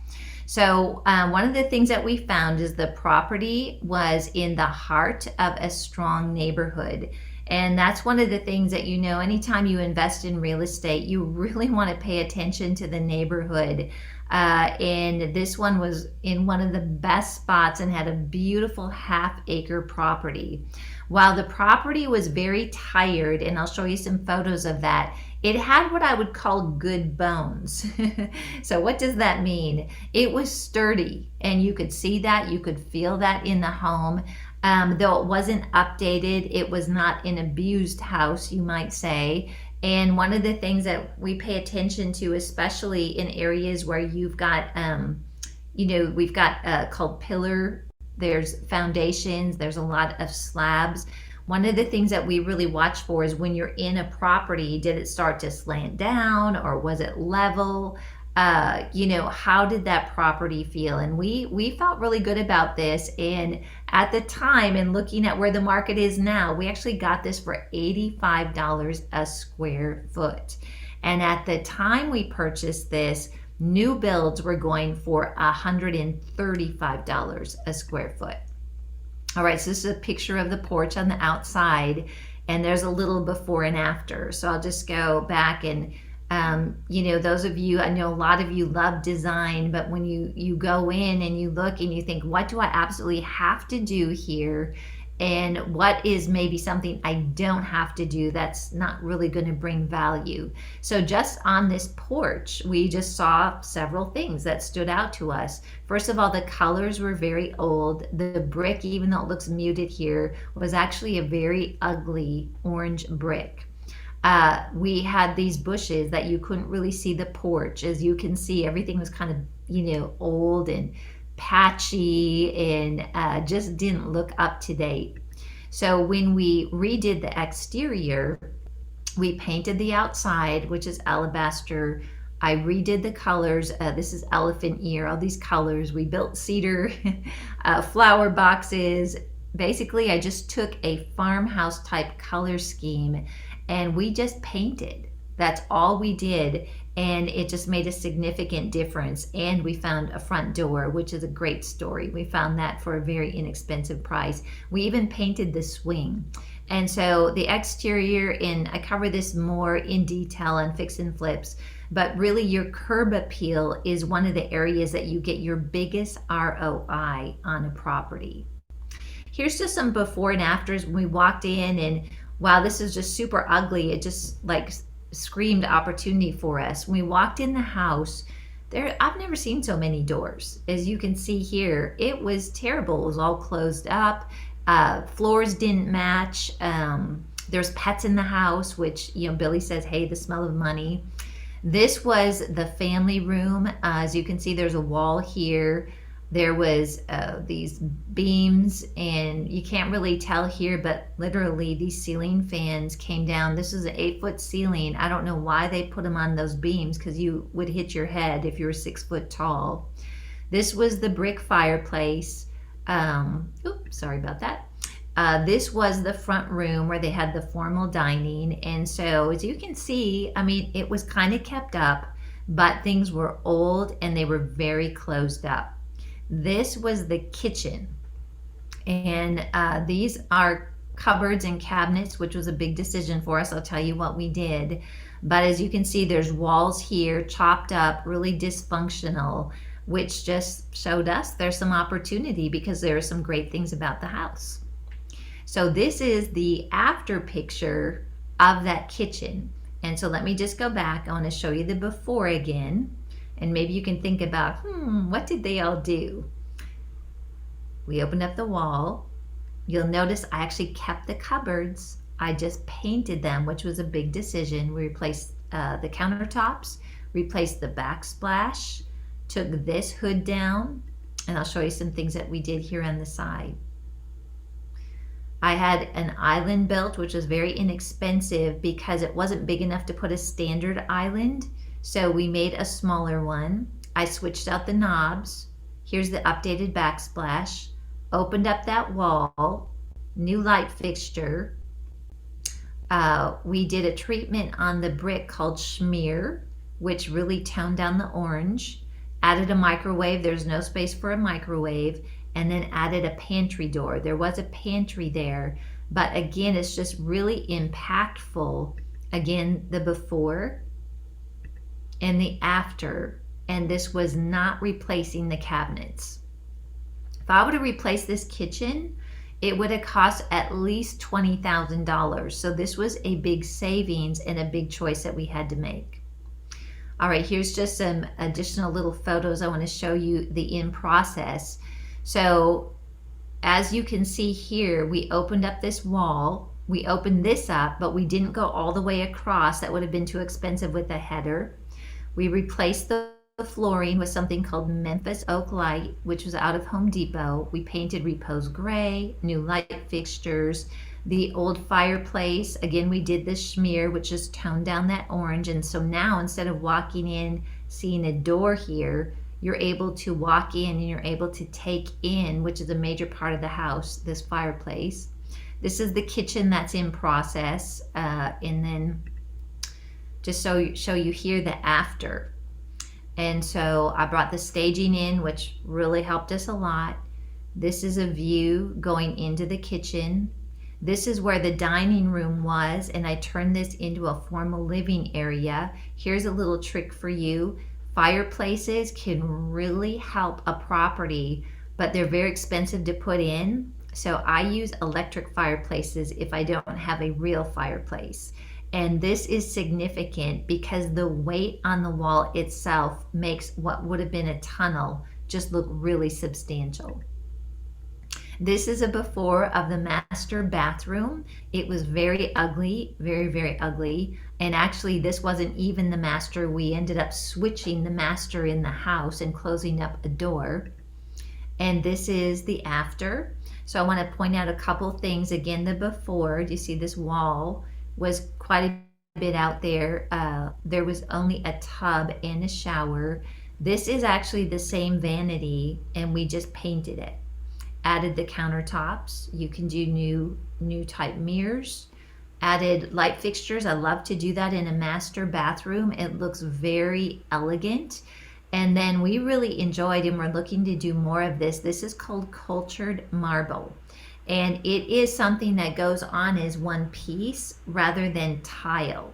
[SPEAKER 1] So one of the things that we found is the property was in the heart of a strong neighborhood. And that's one of the things that, anytime you invest in real estate, you really want to pay attention to the neighborhood. And this one was in one of the best spots and had a beautiful half-acre property. While the property was very tired, and I'll show you some photos of that, it had what I would call good bones. So what does that mean? It was sturdy, and you could see that, you could feel that in the home. Though it wasn't updated, it was not an abused house, you might say. And one of the things that we pay attention to, especially in areas where you've got, we've got called pillar, there's foundations, there's a lot of slabs. One of the things that we really watch for is when you're in a property, did it start to slant down or was it level? How did that property feel? And we felt really good about this. And at the time, and looking at where the market is now, we actually got this for $85 a square foot. And at the time we purchased this, new builds were going for $135 a square foot. All right, so this is a picture of the porch on the outside, and there's a little before and after. So I'll just go back and those of you, I know a lot of you love design, but when you go in and you look and you think, what do I absolutely have to do here? And what is maybe something I don't have to do that's not really going to bring value? So just on this porch, we just saw several things that stood out to us. First of all, the colors were very old. The brick, even though it looks muted here, was actually a very ugly orange brick. We had these bushes that you couldn't really see the porch. As you can see, everything was kind of, old and patchy and just didn't look up to date. So when we redid the exterior, we painted the outside, which is alabaster. I redid the colors. This is elephant ear, all these colors. We built cedar flower boxes. Basically, I just took a farmhouse type color scheme and we just painted. That's all we did. And it just made a significant difference. And we found a front door, which is a great story. We found that for a very inexpensive price. We even painted the swing. And so the exterior, and I cover this more in detail on fix and flips, but really your curb appeal is one of the areas that you get your biggest ROI on a property. Here's just some before and afters when we walked in, and wow, this is just super ugly. It just like screamed opportunity for us. When we walked in the house, I've never seen so many doors. As you can see here, it was terrible. It was all closed up. Floors didn't match. There's pets in the house, which, Billy says, hey, the smell of money. This was the family room. As you can see, there's a wall here. There was these beams, and you can't really tell here, but literally these ceiling fans came down. This is an 8-foot ceiling. I don't know why they put them on those beams, because you would hit your head if you were 6 foot tall. This was the brick fireplace. Oops, sorry about that. This was the front room where they had the formal dining. And so as you can see, I mean, it was kind of kept up, but things were old and they were very closed up. This was the kitchen. And these are cupboards and cabinets, which was a big decision for us. I'll tell you what we did. But as you can see, there's walls here, chopped up, really dysfunctional, which just showed us there's some opportunity because there are some great things about the house. So this is the after picture of that kitchen. And so let me just go back. I want to show you the before again. And maybe you can think about, what did they all do? We opened up the wall. You'll notice I actually kept the cupboards. I just painted them, which was a big decision. We replaced the countertops, replaced the backsplash, took this hood down, and I'll show you some things that we did here on the side. I had an island built, which was very inexpensive because it wasn't big enough to put a standard island. So we made a smaller one. I switched out the knobs. Here's the updated backsplash. Opened up that wall. New light fixture. We did a treatment on the brick called smear, which really toned down the orange. Added a microwave. There's no space for a microwave. And then added a pantry door. There was a pantry there, but again, it's just really impactful. Again, the before and the after, and this was not replacing the cabinets. If I would have replaced this kitchen, it would have cost at least $20,000. So this was a big savings and a big choice that we had to make. All right, here's just some additional little photos. I want to show you the in process. So as you can see here, we opened up this wall. We opened this up, but we didn't go all the way across. That would have been too expensive with a header. We replaced the flooring with something called Memphis Oak Light, which was out of Home Depot. We painted Repose Gray, new light fixtures, the old fireplace. Again, we did this smear, which just toned down that orange. And so now instead of walking in, seeing a door here, you're able to walk in and you're able to take in, which is a major part of the house, this fireplace. This is the kitchen that's in process. And then just show you here the after. And so I brought the staging in, which really helped us a lot. This is a view going into the kitchen. This is where the dining room was, and I turned this into a formal living area. Here's a little trick for you. Fireplaces can really help a property, but they're very expensive to put in. So I use electric fireplaces if I don't have a real fireplace. And this is significant because the weight on the wall itself makes what would have been a tunnel just look really substantial. This is a before of the master bathroom. It was very ugly, very, very ugly. And actually this wasn't even the master. We ended up switching the master in the house and closing up a door. And this is the after. So I want to point out a couple things. Again, the before, do you see this wall was quite a bit out there. There was only a tub and a shower. This is actually the same vanity and we just painted it. Added the countertops. You can do new type mirrors. Added light fixtures. I love to do that in a master bathroom. It looks very elegant. And then we really enjoyed, and we're looking to do more of this. This is called cultured marble. And it is something that goes on as one piece rather than tile.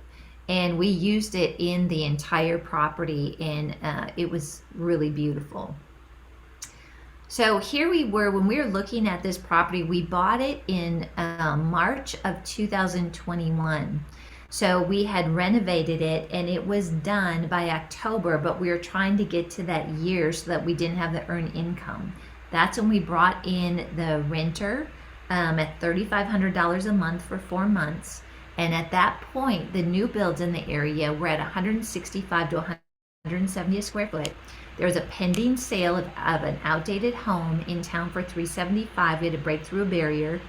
[SPEAKER 1] And we used it in the entire property, and it was really beautiful. So here we were when we were looking at this property. We bought it in March of 2021. So we had renovated it and it was done by October, but we were trying to get to that year so that we didn't have the earned income. That's when we brought in the renter at $3,500 a month for 4 months. And at that point, the new builds in the area were at 165 to 170 a square foot. There was a pending sale of an outdated home in town for $375. We had to break through a barrier.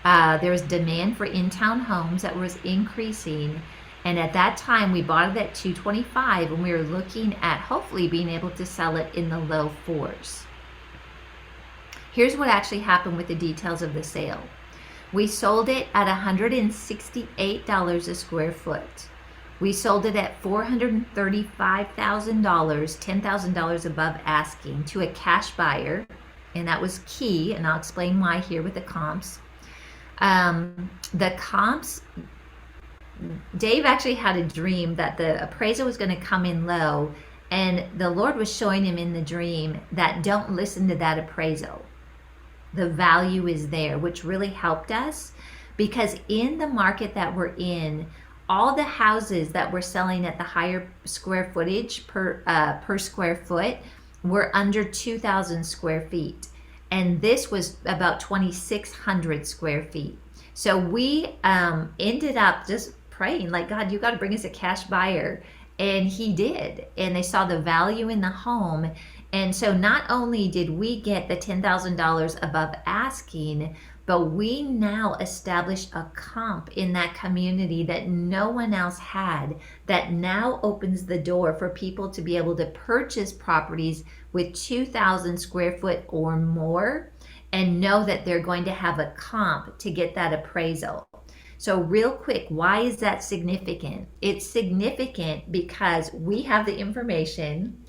[SPEAKER 1] There was demand for in-town homes that was increasing. And at that time, we bought it at $225, and we were looking at hopefully being able to sell it in the low fours. Here's what actually happened with the details of the sale. We sold it at $168 a square foot. We sold it at $435,000, $10,000 above asking, to a cash buyer, and that was key, and I'll explain why here with the comps. The comps, Dave actually had a dream that the appraisal was going to come in low, and the Lord was showing him in the dream that don't listen to that appraisal. The value is there, which really helped us, because in the market that we're in, all the houses that were selling at the higher square footage per square foot were under 2,000 square feet. And this was about 2,600 square feet. So we ended up just praying, like, God, you got to bring us a cash buyer. And he did. And they saw the value in the home. And so not only did we get the $10,000 above asking, but we now established a comp in that community that no one else had, that now opens the door for people to be able to purchase properties with 2,000 square foot or more and know that they're going to have a comp to get that appraisal. So real quick, why is that significant? It's significant because we have the information.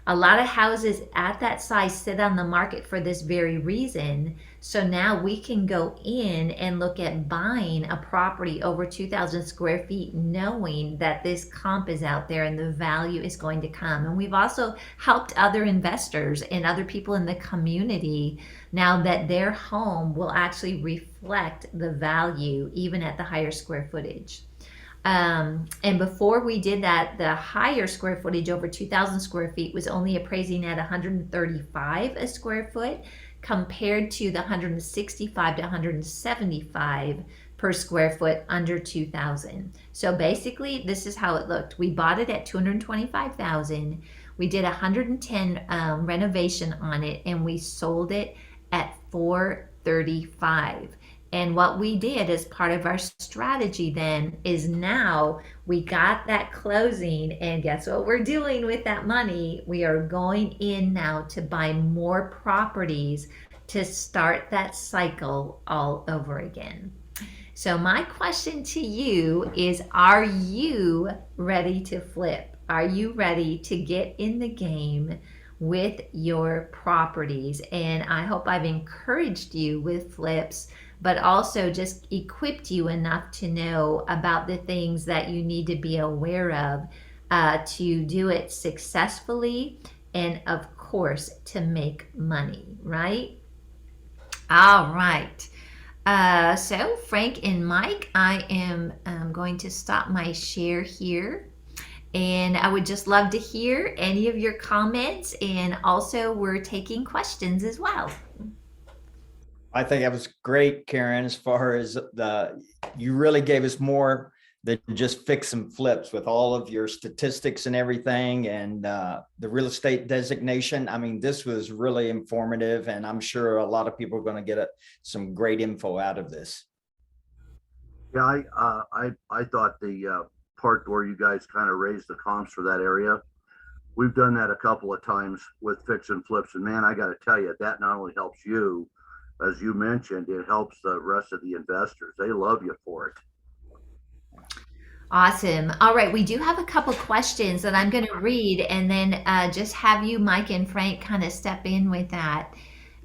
[SPEAKER 1] A lot of houses at that size sit on the market for this very reason. So now we can go in and look at buying a property over 2,000 square feet, knowing that this comp is out there and the value is going to come. And we've also helped other investors and other people in the community now that their home will actually reflect the value even at the higher square footage. And before we did that, the higher square footage over 2,000 square feet was only appraising at 135 a square foot compared to the 165 to 175 per square foot under 2,000. So basically, this is how it looked. We bought it at 225,000. We did 110 renovation on it, and we sold it at 435. And what we did as part of our strategy then is now we got that closing, and guess what we're doing with that money? We are going in now to buy more properties to start that cycle all over again. So my question to you is, are you ready to flip? Are you ready to get in the game with your properties? And I hope I've encouraged you with flips, but also just equipped you enough to know about the things that you need to be aware of to do it successfully and, of course, to make money, right? All right. So Frank and Mike, I am going to stop my share here. And I would just love to hear any of your comments. And also we're taking questions as well.
[SPEAKER 3] I think that was great, Karen, as far as you really gave us more than just fix and flips with all of your statistics and everything, and the real estate designation. I mean, this was really informative, and I'm sure a lot of people are going to get some great info out of this.
[SPEAKER 2] Yeah, I thought the part where you guys kind of raised the comps for that area, we've done that a couple of times with fix and flips, and man, I got to tell you, that not only helps you, as you mentioned, it helps the rest of the investors. They love you for it.
[SPEAKER 1] Awesome. All right, we do have a couple questions that I'm going to read, and then just have you, Mike and Frank, kind of step in with that.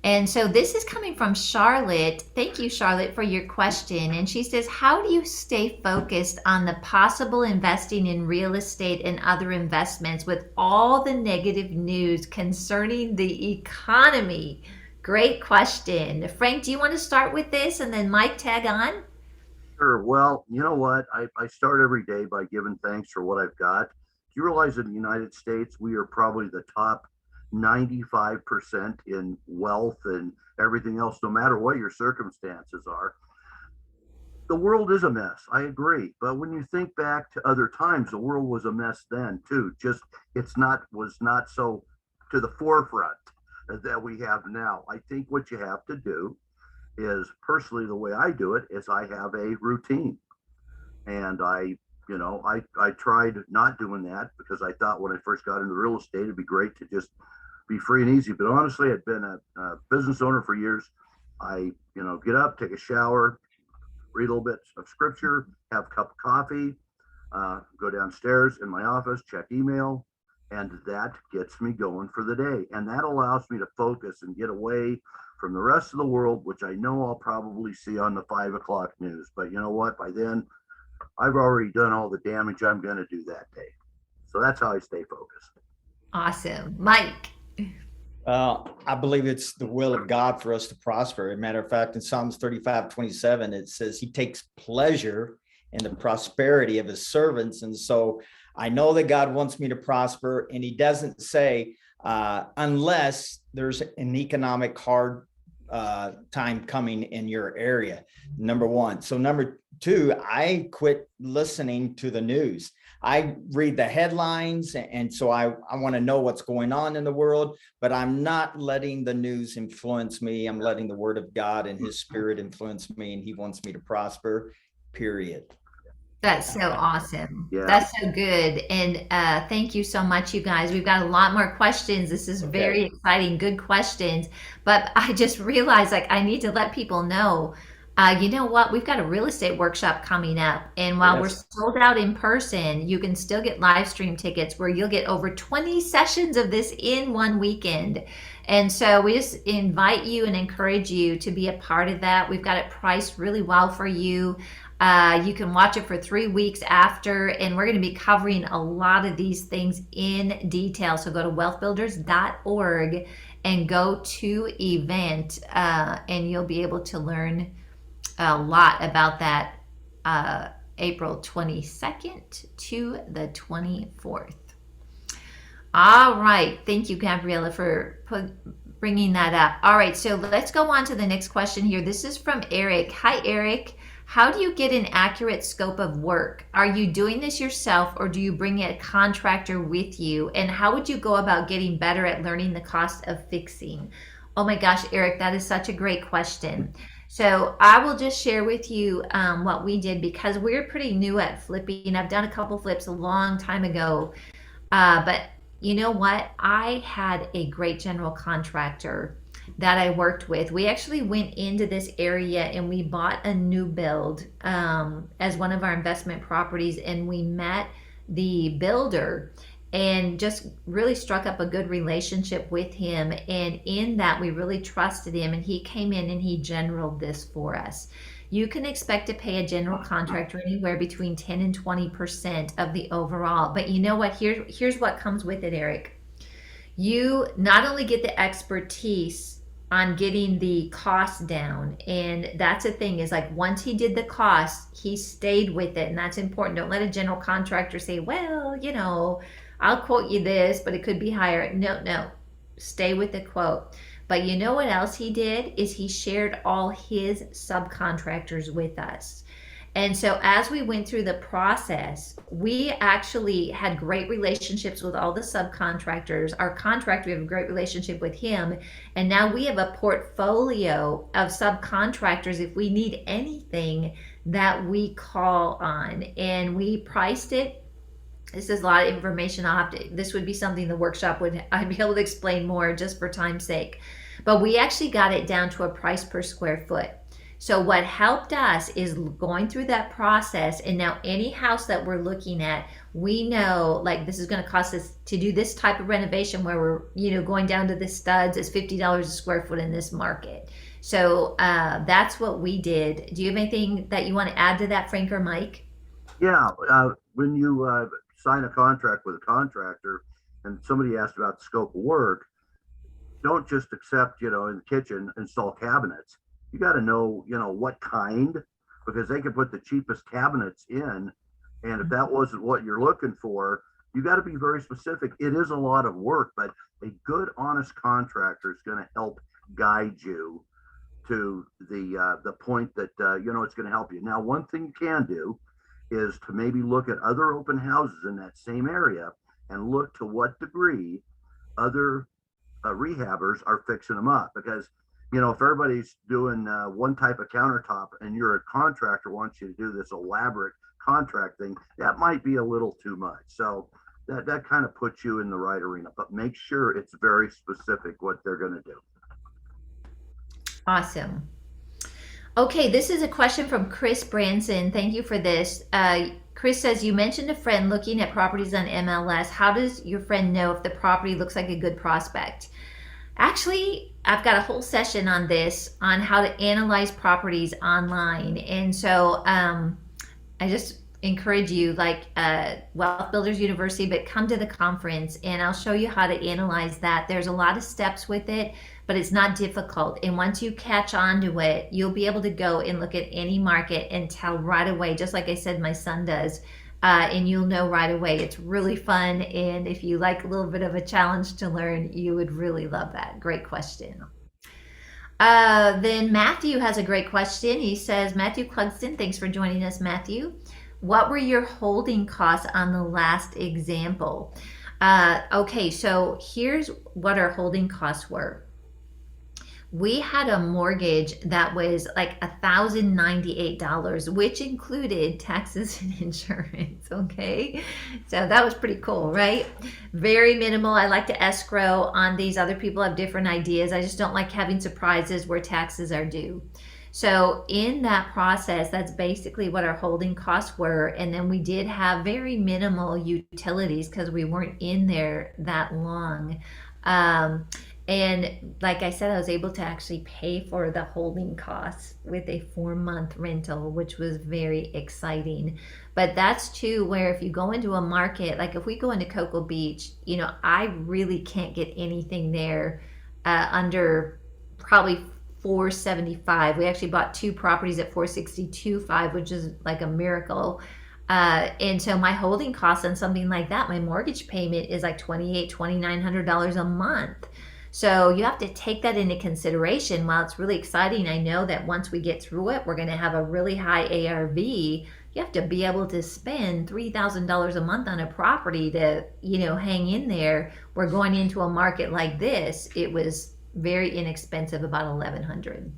[SPEAKER 1] And so this is coming from Charlotte. Thank you, Charlotte, for your question. And she says, how do you stay focused on the possible investing in real estate and other investments with all the negative news concerning the economy? Great question. Frank, do you want to start with this and then Mike tag on?
[SPEAKER 2] Sure. Well, you know what? I start every day by giving thanks for what I've got. Do you realize in the United States, we are probably the top 95% in wealth and everything else, no matter what your circumstances are? The world is a mess. I agree. But when you think back to other times, the world was a mess then too. Just was not so to the forefront that we have now. I think what you have to do is personally the way I do it is I have a routine. And I tried not doing that because I thought when I first got into real estate, it'd be great to just be free and easy. But honestly, I'd been a business owner for years. Get up, take a shower, read a little bit of scripture, have a cup of coffee, go downstairs in my office, check email, and that gets me going for the day. And that allows me to focus and get away from the rest of the world, which I know I'll probably see on the 5 o'clock news. But you know what? By then, I've already done all the damage I'm going to do that day. So that's how I stay focused.
[SPEAKER 1] Awesome. Mike.
[SPEAKER 3] I believe it's the will of God for us to prosper. As a matter of fact, in Psalms 35:27, it says he takes pleasure in the prosperity of his servants. And so I know that God wants me to prosper, and he doesn't say, unless there's an economic hard time coming in your area, number one. So number two, I quit listening to the news. I read the headlines, and so I want to know what's going on in the world, but I'm not letting the news influence me. I'm letting the word of God and his spirit influence me, and he wants me to prosper, period.
[SPEAKER 1] That's so awesome.
[SPEAKER 2] Yeah.
[SPEAKER 1] That's so good. And thank you so much, you guys. We've got a lot more questions. This is very exciting. Good questions. But I just realized like I need to let people know, you know what? We've got a real estate workshop coming up. And while we're sold out in person, you can still get live stream tickets where you'll get over 20 sessions of this in one weekend. And so we just invite you and encourage you to be a part of that. We've got it priced really well for you. You can watch it for 3 weeks after, and we're going to be covering a lot of these things in detail. So go to wealthbuilders.org and go to event, and you'll be able to learn a lot about that April 22nd to the 24th. All right. Thank you, Gabriella, for bringing that up. All right. So let's go on to the next question here. This is from Eric. Hi, Eric. How do you get an accurate scope of work? Are you doing this yourself, or do you bring a contractor with you? And how would you go about getting better at learning the cost of fixing? Oh my gosh, Eric, that is such a great question. So I will just share with you what we did because we're pretty new at flipping. I've done a couple flips a long time ago, but you know what? I had a great general contractor that I worked with. We actually went into this area and we bought a new build as one of our investment properties, and we met the builder and just really struck up a good relationship with him. And in that, we really trusted him, and he came in and he generaled this for us. You can expect to pay a general contractor anywhere between 10 and 20% of the overall. But you know what? Here's what comes with it, Eric. You not only get the expertise on getting the cost down, and that's the thing is like once he did the cost, he stayed with it, and that's important. Don't let a general contractor say, well, you know, I'll quote you this, but it could be higher. No, stay with the quote. But you know what else he did is he shared all his subcontractors with us. And so as we went through the process, we actually had great relationships with all the subcontractors. Our contractor, we have a great relationship with him. And now we have a portfolio of subcontractors if we need anything that we call on. And we priced it. This is a lot of information. This would be something the workshop I'd be able to explain more just for time's sake. But we actually got it down to a price per square foot. So what helped us is going through that process, and now any house that we're looking at, we know like this is going to cost us to do this type of renovation where we're going down to the studs is $50 a square foot in this market. So that's what we did. Do you have anything that you want to add to that, Frank or Mike?
[SPEAKER 2] Yeah, when you sign a contract with a contractor, and somebody asked about the scope of work, don't just accept, in the kitchen, install cabinets. You got to know, what kind, because they can put the cheapest cabinets in. And if that wasn't what you're looking for, you got to be very specific. It is a lot of work, but a good, honest contractor is going to help guide you to the point that it's going to help you. Now, one thing you can do is to maybe look at other open houses in that same area and look to what degree other rehabbers are fixing them up. Because if everybody's doing one type of countertop and you're a contractor wants you to do this elaborate contract thing, that might be a little too much. So that kind of puts you in the right arena, but make sure it's very specific what they're going to do.
[SPEAKER 1] Awesome. Okay, this is a question from Chris Branson. Thank you for this. Chris says, you mentioned a friend looking at properties on MLS. How does your friend know if the property looks like a good prospect? Actually, I've got a whole session on this, on how to analyze properties online. And so I just encourage you, like Wealth Builders University, but come to the conference and I'll show you how to analyze that. There's a lot of steps with it, but it's not difficult. And once you catch on to it, you'll be able to go and look at any market and tell right away, just like I said, my son does. And you'll know right away. It's really fun. And if you like a little bit of a challenge to learn, you would really love that. Great question. Then Matthew has a great question. He says, Matthew Clugston, thanks for joining us, Matthew. What were your holding costs on the last example? Okay, so here's what our holding costs were. We had a mortgage that was like $1,098, which included taxes and insurance. Okay, so that was pretty cool, right? Very minimal. I like to escrow on these. Other people have different ideas. I just don't like having surprises where taxes are due. So in that process, that's basically what our holding costs were. And then we did have very minimal utilities because we weren't in there that long. And like I said, I was able to actually pay for the holding costs with a 4-month rental, which was very exciting. But that's too where if you go into a market, like if we go into Cocoa Beach, I really can't get anything there under probably $475. We actually bought 2 properties at $462.5, which is like a miracle. And so my holding costs on something like that, my mortgage payment is like $2,900 a month. So you have to take that into consideration. While it's really exciting, I know that once we get through it, we're going to have a really high ARV. You have to be able to spend $3,000 a month on a property to, hang in there. We're going into a market like this. It was very inexpensive, about $1,100.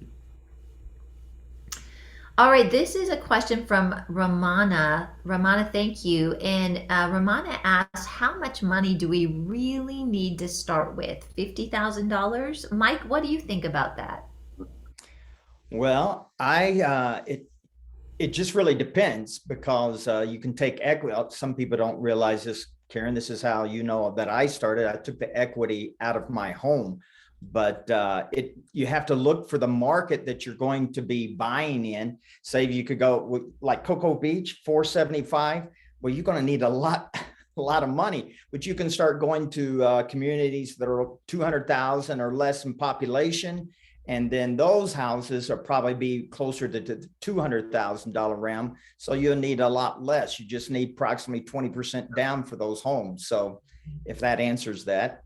[SPEAKER 1] All right, this is a question from Ramana. Ramana, thank you. And Ramana asks, how much money do we really need to start with? $50,000? Mike, what do you think about that?
[SPEAKER 3] Well, it just really depends because you can take equity. Some people don't realize this, Karen. This is how you know that I started. I took the equity out of my home. But you have to look for the market that you're going to be buying in. Say you could go like Cocoa Beach, $475. Well, you're going to need a lot of money, but you can start going to communities that are 200,000 or less in population. And then those houses are probably be closer to the $200,000 realm. So you'll need a lot less. You just need approximately 20% down for those homes. So if that answers that.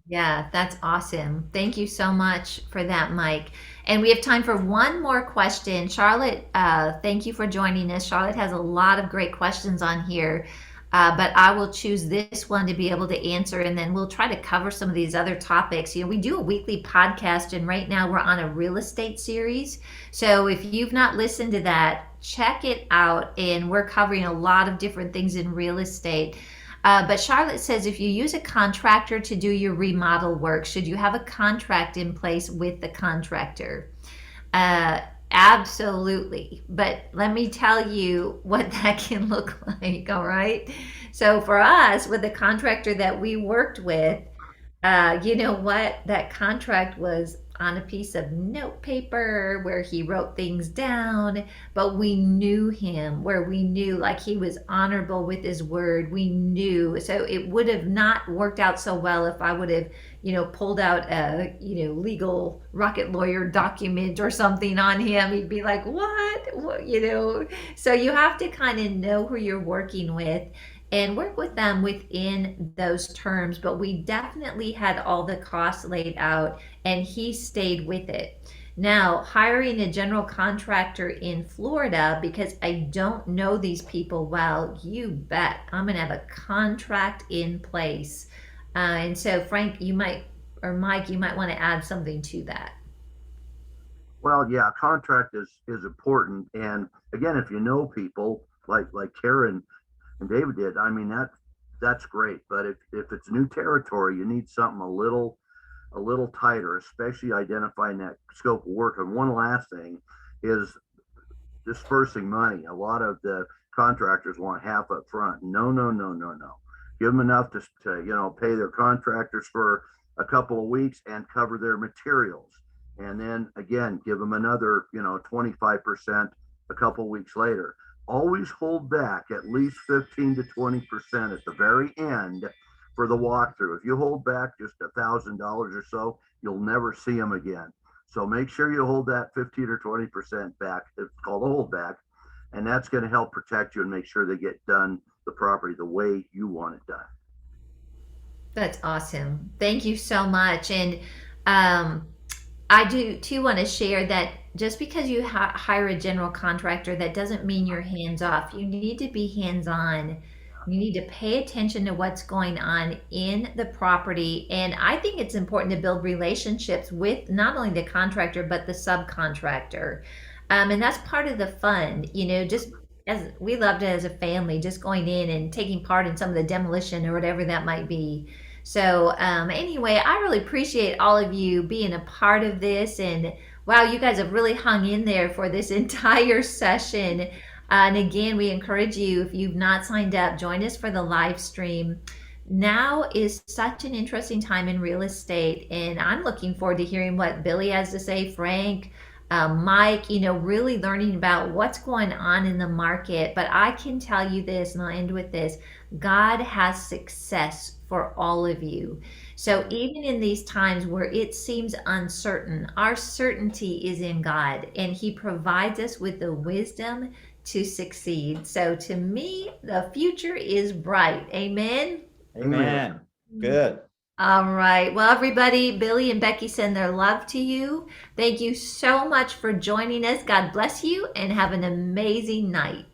[SPEAKER 1] Yeah, that's awesome. Thank you so much for that, Mike. And we have time for one more question. Charlotte, thank you for joining us. Charlotte has a lot of great questions on here, but I will choose this one to be able to answer, and then we'll try to cover some of these other topics. We do a weekly podcast, and right now we're on a real estate series. So if you've not listened to that, check it out, and we're covering a lot of different things in real estate. But Charlotte says, if you use a contractor to do your remodel work, should you have a contract in place with the contractor? Absolutely. But let me tell you what that can look like, all right? So for us, with the contractor that we worked with, you know what? That contract was on a piece of note paper where he wrote things down, but we knew him, where we knew like he was honorable with his word. We knew. So it would have not worked out so well if I would have, pulled out a, legal rocket lawyer document or something on him. He'd be like, what? So you have to kind of know who you're working with and work with them within those terms. But we definitely had all the costs laid out and he stayed with it. Now, hiring a general contractor in Florida, because I don't know these people well, you bet I'm going to have a contract in place. And so, Frank, you might, or Mike, you might want to add something to that.
[SPEAKER 2] Well, yeah, contract is important. And again, if you know people like Karen and David did, I mean that's great. But if it's new territory, you need something a little tighter, especially identifying that scope of work. And one last thing is dispersing money. A lot of the contractors want half up front. No, no, no, no, no. Give them enough to pay their contractors for a couple of weeks and cover their materials. And then again, give them another, 25% a couple of weeks later. Always hold back at least 15 to 20% at the very end for the walkthrough. If you hold back just $1,000 or so, you'll never see them again. So make sure you hold that 15 or 20% back. It's called a holdback. And that's going to help protect you and make sure they get done the property the way you want it done.
[SPEAKER 1] That's awesome. Thank you so much. And I do too want to share that just because you hire a general contractor, that doesn't mean you're hands off. You need to be hands on. You need to pay attention to what's going on in the property. And I think it's important to build relationships with not only the contractor, but the subcontractor. And that's part of the fun, just as we loved it as a family, just going in and taking part in some of the demolition or whatever that might be. So anyway, I really appreciate all of you being a part of this. And wow, you guys have really hung in there for this entire session. And again, we encourage you, if you've not signed up, join us for the live stream. Now is such an interesting time in real estate, and I'm looking forward to hearing what Billy has to say, Frank, Mike, really learning about what's going on in the market. But I can tell you this, and I'll end with this: God has success for all of you. So even in these times where it seems uncertain, our certainty is in God, and He provides us with the wisdom to succeed. So to me, the future is bright. Amen.
[SPEAKER 3] Amen. Good.
[SPEAKER 1] All right. Well, everybody, Billy and Becky send their love to you. Thank you so much for joining us. God bless you and have an amazing night.